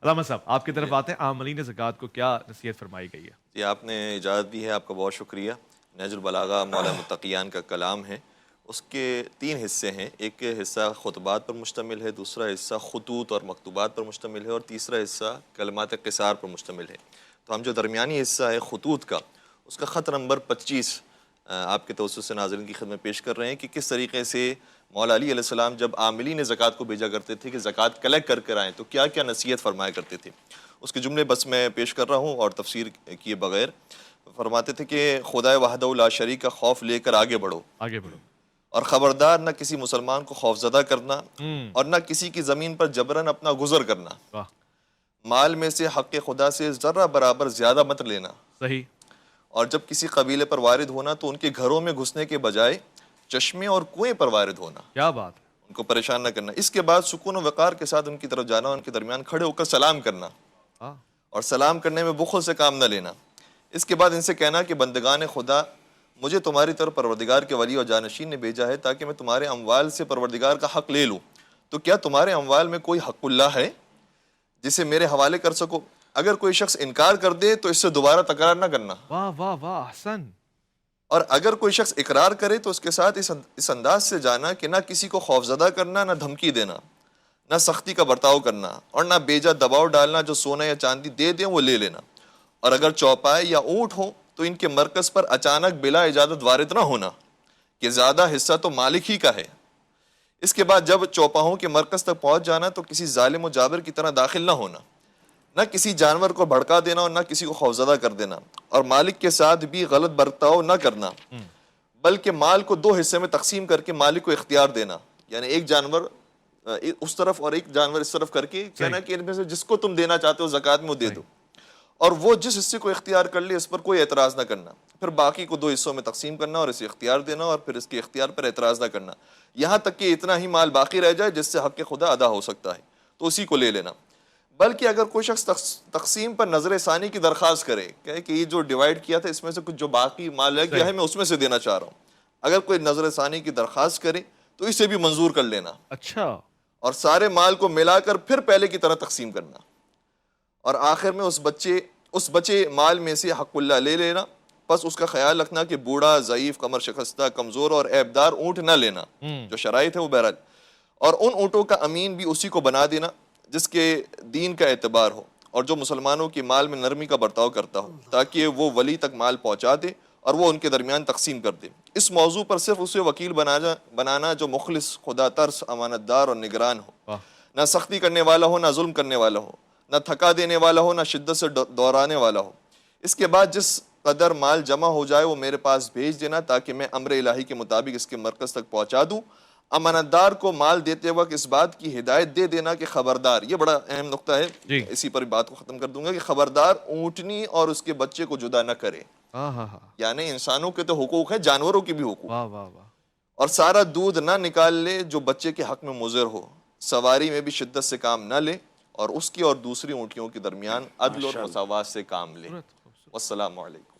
علامہ صاحب آپ کی طرف آتے ہیں، عاملین زکوٰۃ کو کیا نصیحت فرمائی گئی ہے؟ جی آپ نے اجازت دی ہے، آپ کا بہت شکریہ۔ نہج البلاغہ مولا متقیان کا کلام ہے، اس کے 3 حصے ہیں۔ ایک حصہ خطبات پر مشتمل ہے، دوسرا حصہ خطوط اور مکتوبات پر مشتمل ہے، اور تیسرا حصہ کلمات قصار پر مشتمل ہے۔ تو ہم جو درمیانی حصہ ہے خطوط کا، اس کا خط نمبر 25 آپ کے توسط سے ناظرین کی خدمت پیش کر رہے ہیں کہ کس طریقے سے مولا علی علیہ السلام جب عاملین زکوٰۃ کو بھیجا کرتے تھے کہ زکوٰۃ کلیکٹ کر کر آئیں تو کیا کیا نصیحت فرمایا کرتے تھے۔ اس کے جملے بس میں پیش کر رہا ہوں اور تفسیر کیے بغیر۔ فرماتے تھے کہ خدائے وحدہ لا شریک کا خوف لے کر آگے بڑھو، آگے بڑھو۔ اور خبردار نہ کسی مسلمان کو خوفزدہ کرنا اور نہ کسی کی زمین پر جبراً اپنا گزر کرنا۔ واہ، مال میں سے حق خدا سے ذرہ برابر زیادہ مت لینا، صحیح۔ اور جب کسی قبیلے پر وارد ہونا تو ان کے گھروں میں گھسنے کے بجائے چشمے اور کنویں پر وارد ہونا، کیا بات ہے۔ ان کو پریشان نہ کرنا۔ اس کے بعد سکون و وقار کے ساتھ ان کی طرف جانا، ان کے درمیان کھڑے ہو کر سلام کرنا، ہاں، اور سلام کرنے میں بخل سے کام نہ لینا۔ اس کے بعد ان سے کہنا کہ بندگان خدا، مجھے تمہاری طرف پروردگار کے ولی اور جانشین نے بھیجا ہے تاکہ میں تمہارے اموال سے پروردگار کا حق لے لوں، تو کیا تمہارے اموال میں کوئی حق اللہ ہے جسے میرے حوالے کر سکو؟ اگر کوئی شخص انکار کر دے تو اس سے دوبارہ تکرار نہ کرنا، واہ واہ واہ، احسن۔ اور اگر کوئی شخص اقرار کرے تو اس کے ساتھ اس انداز سے جانا کہ نہ کسی کو خوفزدہ کرنا، نہ دھمکی دینا، نہ سختی کا برتاؤ کرنا، اور نہ بیجا دباؤ ڈالنا۔ جو سونا یا چاندی دے دیں وہ لے لینا، اور اگر چوپائے یا اونٹ ہوں تو ان کے مرکز پر اچانک بلا اجازت وارد نہ ہونا کہ زیادہ حصہ تو مالک ہی کا ہے۔ اس کے بعد جب چوپاہوں کے مرکز تک پہنچ جانا تو کسی ظالم و جابر کی طرح داخل نہ ہونا، نہ کسی جانور کو بھڑکا دینا اور نہ کسی کو خوفزدہ کر دینا، اور مالک کے ساتھ بھی غلط برتاؤ نہ کرنا، بلکہ مال کو 2 حصے میں تقسیم کر کے مالک کو اختیار دینا، یعنی ایک جانور اس طرف اور ایک جانور اس طرف کر کے کہنا کہ ان میں سے جس کو تم دینا چاہتے ہو زکوٰۃ میں وہ دے دو، اور وہ جس حصے کو اختیار کر لے اس پر کوئی اعتراض نہ کرنا، پھر باقی کو 2 حصوں میں تقسیم کرنا اور اسے اختیار دینا، اور پھر اس کے اختیار پر اعتراض نہ کرنا، یہاں تک کہ اتنا ہی مال باقی رہ جائے جس سے حق خدا ادا ہو سکتا ہے تو اسی کو لے لینا۔ بلکہ اگر کوئی شخص تقسیم پر نظر ثانی کی درخواست کرے کہ یہ جو ڈیوائیڈ کیا تھا اس میں سے کچھ جو باقی مال رہ گیا ہے میں اس میں سے دینا چاہ رہا ہوں، اگر کوئی نظر ثانی کی درخواست کرے تو اسے بھی منظور کر لینا، اچھا، اور سارے مال کو ملا کر پھر پہلے کی طرح تقسیم کرنا، اور آخر میں اس بچے مال میں سے حق اللہ لے لینا۔ بس اس کا خیال رکھنا کہ بوڑھا، ضعیف، کمر شکستہ، کمزور اور عیبدار اونٹ نہ لینا، جو شرائط ہے وہ بہرحال، اور ان اونٹوں کا امین بھی اسی کو بنا دینا جس کے دین کا اعتبار ہو اور جو مسلمانوں کے مال میں نرمی کا برتاؤ کرتا ہو، تاکہ وہ ولی تک مال پہنچا دے اور وہ ان کے درمیان تقسیم کر دے۔ اس موضوع پر صرف اسے وکیل بنانا جو مخلص، خدا ترس، امانت دار اور نگران ہو، نہ سختی کرنے والا ہو، نہ ظلم کرنے والا ہو، نہ تھکا دینے والا ہو، نہ شدت سے دورانے والا ہو۔ اس کے بعد جس قدر مال جمع ہو جائے وہ میرے پاس بھیج دینا تاکہ میں امر الہی کے مطابق اس کے مرکز تک پہنچا دوں۔ امانت دار کو مال دیتے وقت اس بات کی ہدایت دے دینا کہ خبردار، یہ بڑا اہم نقطہ ہے، اسی پر بات کو ختم کر دوں گا، کہ خبردار اونٹنی اور اس کے بچے کو جدا نہ کرے۔ یعنی انسانوں کے تو حقوق ہیں، جانوروں کے بھی حقوق، واہ واہ واہ۔ اور سارا دودھ نہ نکال لے جو بچے کے حق میں مضر ہو، سواری میں بھی شدت سے کام نہ لے، اور اس کی اور دوسری اونٹیوں کے درمیان عدل اور مساوات سے کام لے۔ والسلام علیکم۔